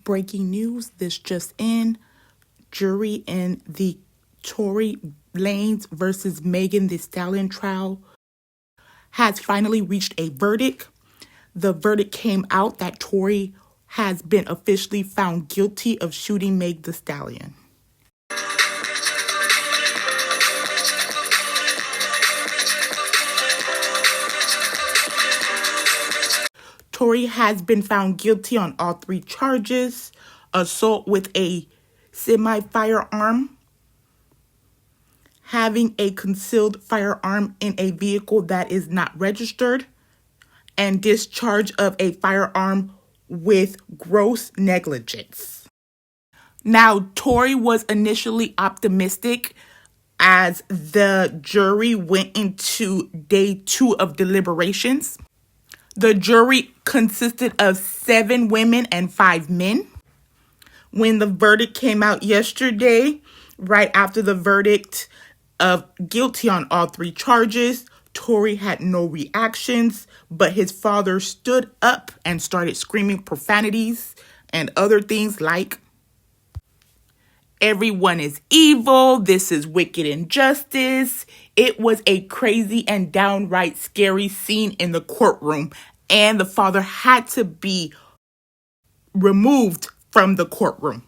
Breaking news, this just in. Jury in the Tory Lanez versus Megan Thee Stallion trial has finally reached a verdict. The verdict came out that Tory has been officially found guilty of shooting Meg Thee Stallion. Tory has been found guilty on all 3 charges: assault with a semi-firearm, having a concealed firearm in a vehicle that is not registered, and discharge of a firearm with gross negligence. Now, Tory was initially optimistic as the jury went into day 2 of deliberations. The jury consisted of 7 women and 5 men. When the verdict came out yesterday, right after the verdict of guilty on all 3 charges, Tory had no reactions, but his father stood up and started screaming profanities and other things like, "Everyone is evil. This is wicked injustice." It was a crazy and downright scary scene in the courtroom, and the father had to be removed from the courtroom.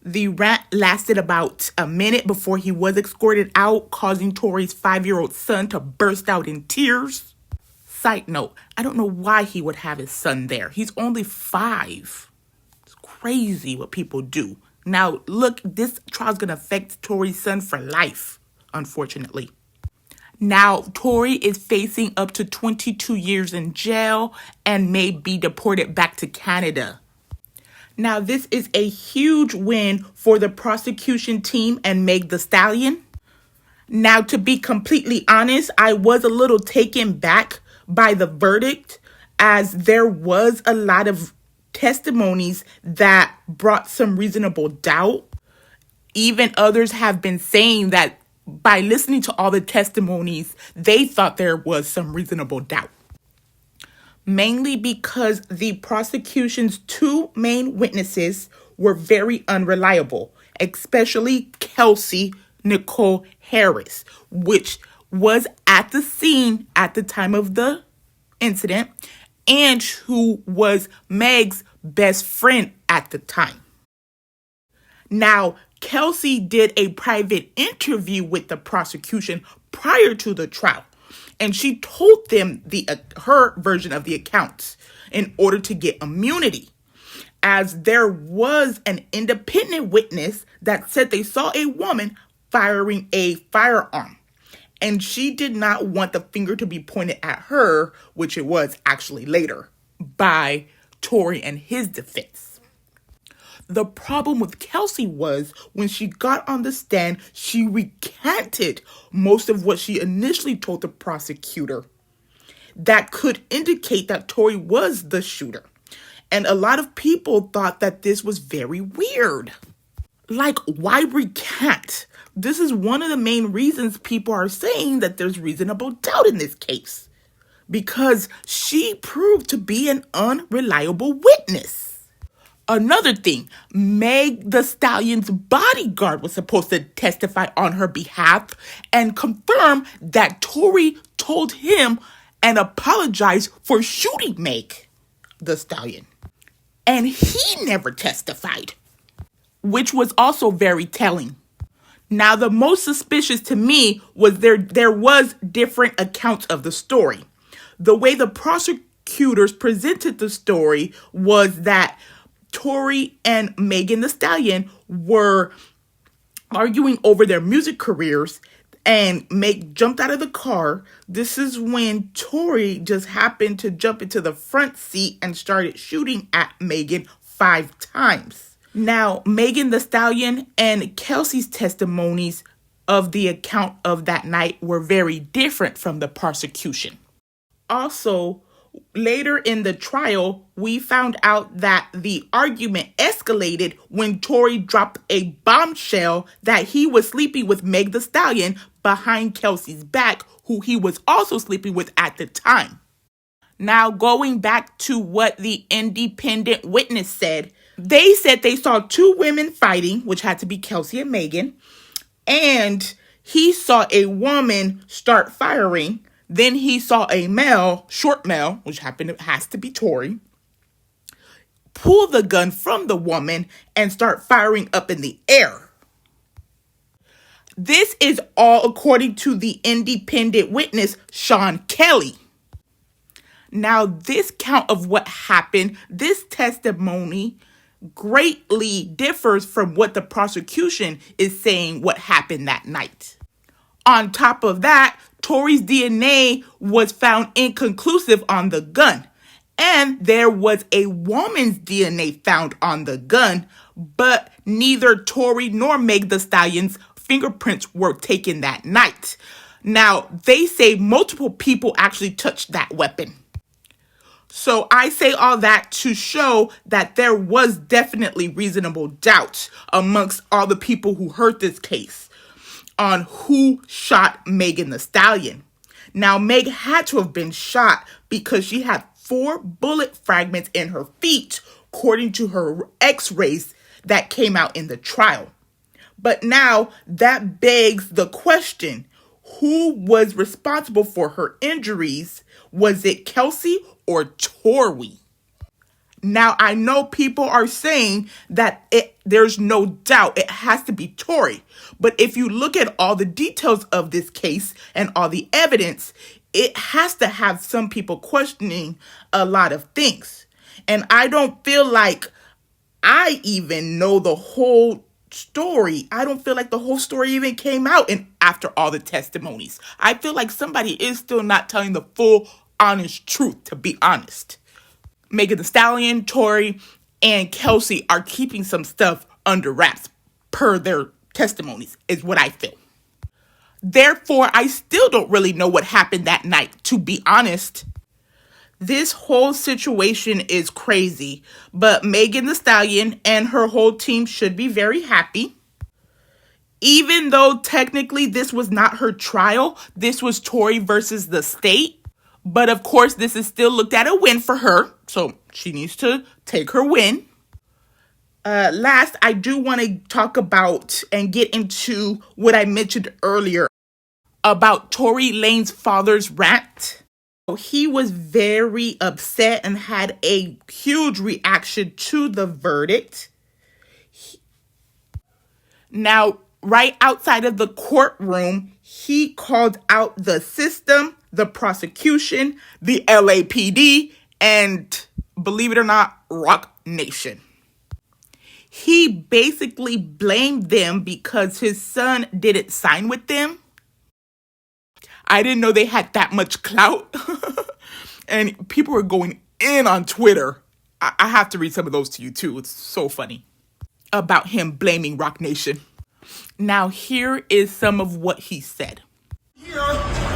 The rant lasted about a minute before he was escorted out, causing Tory's 5-year-old son to burst out in tears. Side note, I don't know why he would have his son there. He's only 5. It's crazy what people do. Now, look, this trial's going to affect Tory's son for life, unfortunately. Now, Tory is facing up to 22 years in jail and may be deported back to Canada. Now, this is a huge win for the prosecution team and Meg Thee Stallion. Now, to be completely honest, I was a little taken back by the verdict, as there was a lot of testimonies that brought some reasonable doubt. Even others have been saying that by listening to all the testimonies, they thought there was some reasonable doubt. Mainly because the prosecution's 2 main witnesses were very unreliable, especially Kelsey Nicole Harris, which was at the scene at the time of the incident and who was Meg's best friend at the time. Now, Kelsey did a private interview with the prosecution prior to the trial, and she told them her version of the accounts in order to get immunity, as there was an independent witness that said they saw a woman firing a firearm, and she did not want the finger to be pointed at her, which it was actually later by Tory and his defense. The problem with Kelsey was when she got on the stand, she recanted most of what she initially told the prosecutor that could indicate that Tory was the shooter. And a lot of people thought that this was very weird. Like, why recant? This is one of the main reasons people are saying that there's reasonable doubt in this case, because she proved to be an unreliable witness. Another thing, Meg Thee Stallion's bodyguard was supposed to testify on her behalf and confirm that Tory told him and apologized for shooting Meg Thee Stallion. And he never testified, which was also very telling. Now, the most suspicious to me was there was different accounts of the story. The way the prosecutors presented the story was that Tory and Megan Thee Stallion were arguing over their music careers, and Meg jumped out of the car. This is when Tory just happened to jump into the front seat and started shooting at Megan 5 times. Now, Megan Thee Stallion and Kelsey's testimonies of the account of that night were very different from the prosecution. Also, later in the trial, we found out that the argument escalated when Tory dropped a bombshell that he was sleeping with Meg Thee Stallion behind Kelsey's back, who he was also sleeping with at the time. Now, going back to what the independent witness said, they said they saw two women fighting, which had to be Kelsey and Megan, and he saw a woman start firing. Then he saw a male, short male, which has to be Tory, pull the gun from the woman and start firing up in the air. This is all according to the independent witness, Sean Kelly. Now, this count of what happened, this testimony greatly differs from what the prosecution is saying what happened that night. On top of that, Tory's DNA was found inconclusive on the gun, and there was a woman's DNA found on the gun, but neither Tory nor Megan Thee Stallion's fingerprints were taken that night. Now, they say multiple people actually touched that weapon. So I say all that to show that there was definitely reasonable doubt amongst all the people who heard this case on who shot Megan Thee Stallion. Now, Meg had to have been shot because she had 4 bullet fragments in her feet, according to her x-rays that came out in the trial. But now that begs the question, who was responsible for her injuries? Was it Kelsey or Tory? Now, I know people are saying that there's no doubt it has to be Tory. But if you look at all the details of this case and all the evidence, it has to have some people questioning a lot of things. And I don't feel like I even know the whole story. I don't feel like the whole story even came out after all the testimonies. I feel like somebody is still not telling the full, honest truth, to be honest. Megan Thee Stallion, Tory, and Kelsey are keeping some stuff under wraps per their testimonies, is what I feel. Therefore, I still don't really know what happened that night, to be honest. This whole situation is crazy, but Megan Thee Stallion and her whole team should be very happy. Even though technically this was not her trial, this was Tory versus the state. But of course, this is still looked at a win for her, so she needs to take her win. Last, I do want to talk about and get into what I mentioned earlier about Tory Lanez's father's rant. He was very upset and had a huge reaction to the verdict. Now, right outside of the courtroom, he called out the system, the prosecution, the LAPD, and, believe it or not, Rock Nation. He basically blamed them because his son didn't sign with them. I didn't know they had that much clout. And people were going in on Twitter. I have to read some of those to you too. It's so funny. About him blaming Rock Nation. Now, here is some of what he said. Here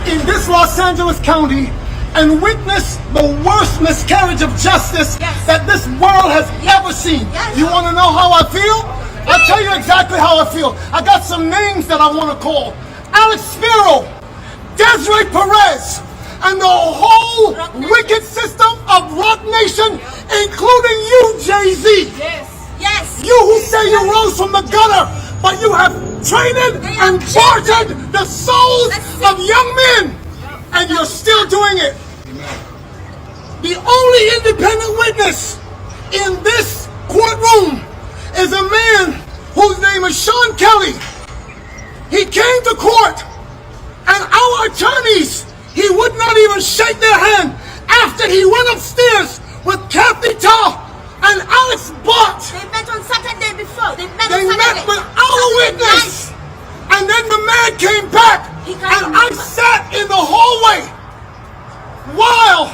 in this Los Angeles County and witness the worst miscarriage of justice that this world has ever seen. You want to know how I feel? I'll tell you exactly how I feel. I got some names that I want to call. Alex Spiro, Desiree Perez, and the whole wicked system of Rock Nation, including you, Jay-Z. Yes. You who say you rose from the gutter, but you have traded and bartered the souls of young men, and you're still doing it. The only independent witness in this courtroom is a man whose name is Sean Kelly. He came to court, and our attorneys, he would not even shake their hand after he went upstairs with Kathy Tall and Alex Bott. They met on Saturday before. They met with our witness. And then the man came back, and I sat in the hallway while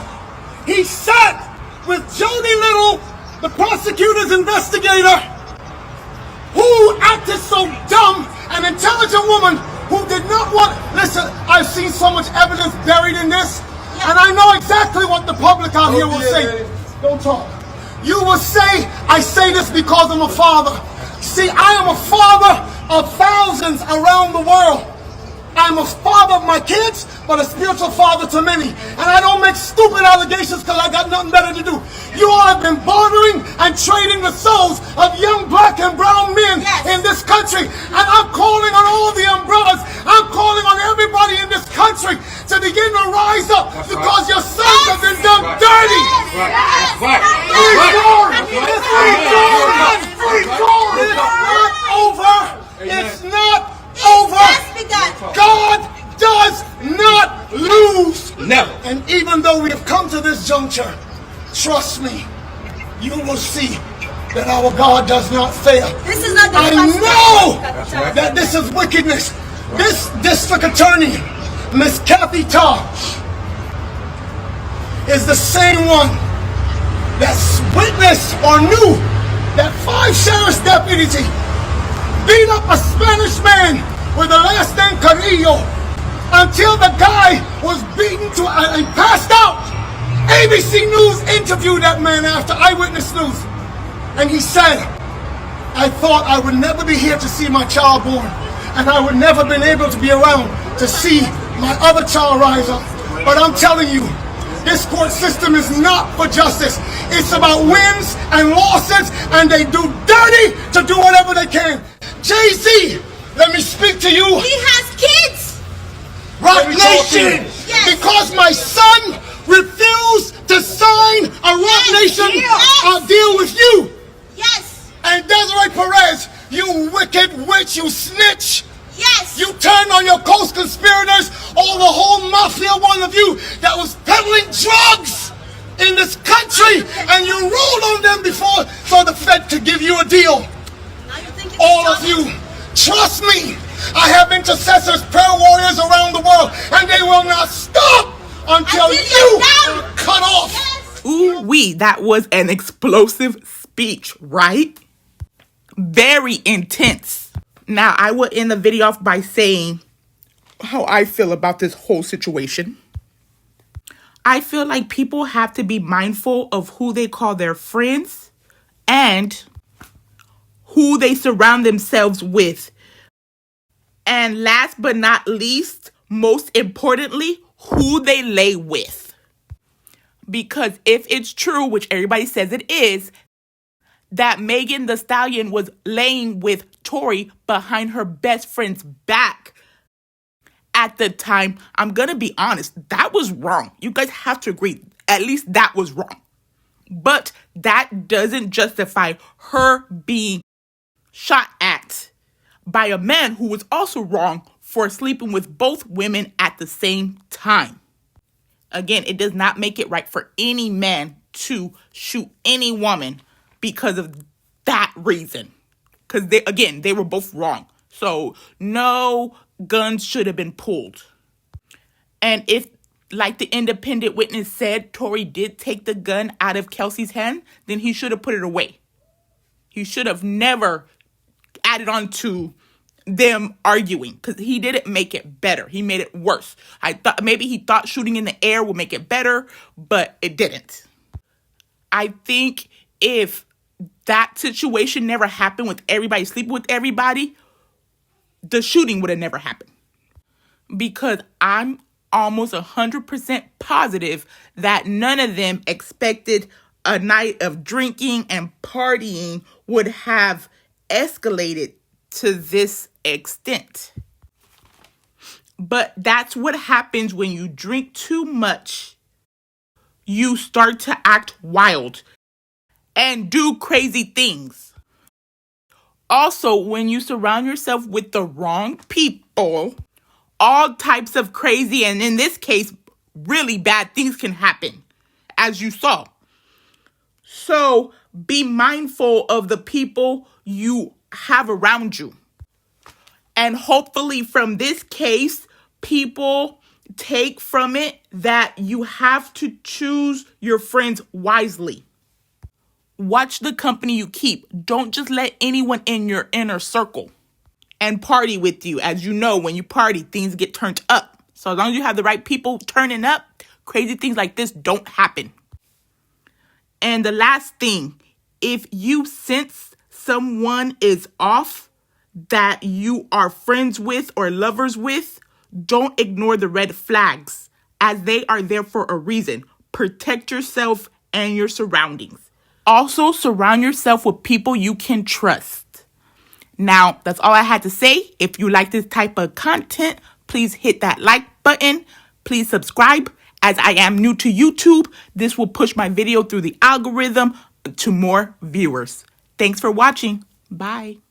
he sat with Jody Little, the prosecutor's investigator, who acted so dumb, an intelligent woman who did not want... Listen, I've seen so much evidence buried in this, and I know exactly what the public out here will say. Don't talk. You will say, I say this because I'm a father. See, I am a father of thousands around the world. I'm a father of my kids, but a spiritual father to many. And I don't make stupid allegations because I got nothing better to do. You all have been bartering and trading the souls of young black and brown men in this country. And I'm calling on all the umbrellas. I'm calling on everybody in this country to begin to rise up because your sons have been done dirty. It's not over. God does not lose. Never. And even though we have come to this juncture, trust me, you will see that our God does not fail. This is not the I know that this is wickedness. This district attorney, Miss Kathy Tarr, is the same one that witnessed or knew that 5 sheriff's deputies beat up a Spanish man with the last name Carrillo until the guy was beaten to and passed out. ABC News interviewed that man after Eyewitness News, and he said, I thought I would never be here to see my child born, and I would never been able to be around to see my other child rise up. But I'm telling you, this court system is not for justice. It's about wins and losses, and they do dirty to do whatever they can. Jay-Z, let me speak to you. He has kids. Rock Nation, because my son refused to sign a Rock Nation deal with you. Yes. And Desiree Perez, you wicked witch, you snitch. Yes. You turned on your co-conspirators, all the whole mafia, one of you that was peddling drugs in this country, and you ruled on them before so the Fed could give you a deal. Now you think All of you, trust me, I have intercessors, prayer warriors around the world, and they will not stop until you are cut off. Yes. Ooh-wee, that was an explosive speech, right? Very intense. Now, I will end the video off by saying how I feel about this whole situation. I feel like people have to be mindful of who they call their friends and who they surround themselves with. And last but not least, most importantly, who they lay with. Because if it's true, which everybody says it is, that Megan Thee Stallion was laying with Tory behind her best friend's back at the time, I'm going to be honest, that was wrong. You guys have to agree, at least that was wrong. But that doesn't justify her being shot at by a man who was also wrong for sleeping with both women at the same time. Again, it does not make it right for any man to shoot any woman because of that reason. Because they were both wrong. So no guns should have been pulled. And if, like the independent witness said, Tory did take the gun out of Kelsey's hand, then he should have put it away. He should have never added on to them arguing, because he didn't make it better. He made it worse. I thought maybe he thought shooting in the air would make it better, but it didn't. I think if that situation never happened with everybody sleeping with everybody, the shooting would have never happened. Because I'm almost 100% positive that none of them expected a night of drinking and partying would have escalated to this extent. But that's what happens when you drink too much. You start to act wild and do crazy things. Also, when you surround yourself with the wrong people, all types of crazy, and in this case, really bad things can happen, as you saw. So be mindful of the people you have around you. And hopefully from this case, people take from it that you have to choose your friends wisely. Watch the company you keep. Don't just let anyone in your inner circle and party with you. As you know, when you party, things get turned up. So as long as you have the right people turning up, crazy things like this don't happen. And the last thing, if you sense someone is off that you are friends with or lovers with, Don't ignore the red flags, as they are there for a reason. Protect yourself and your surroundings. Also, surround yourself with people you can trust. Now, that's all I had to say. If you like this type of content, please hit that like button. Please subscribe. As I am new to YouTube, this will push my video through the algorithm to more viewers. Thanks for watching. Bye.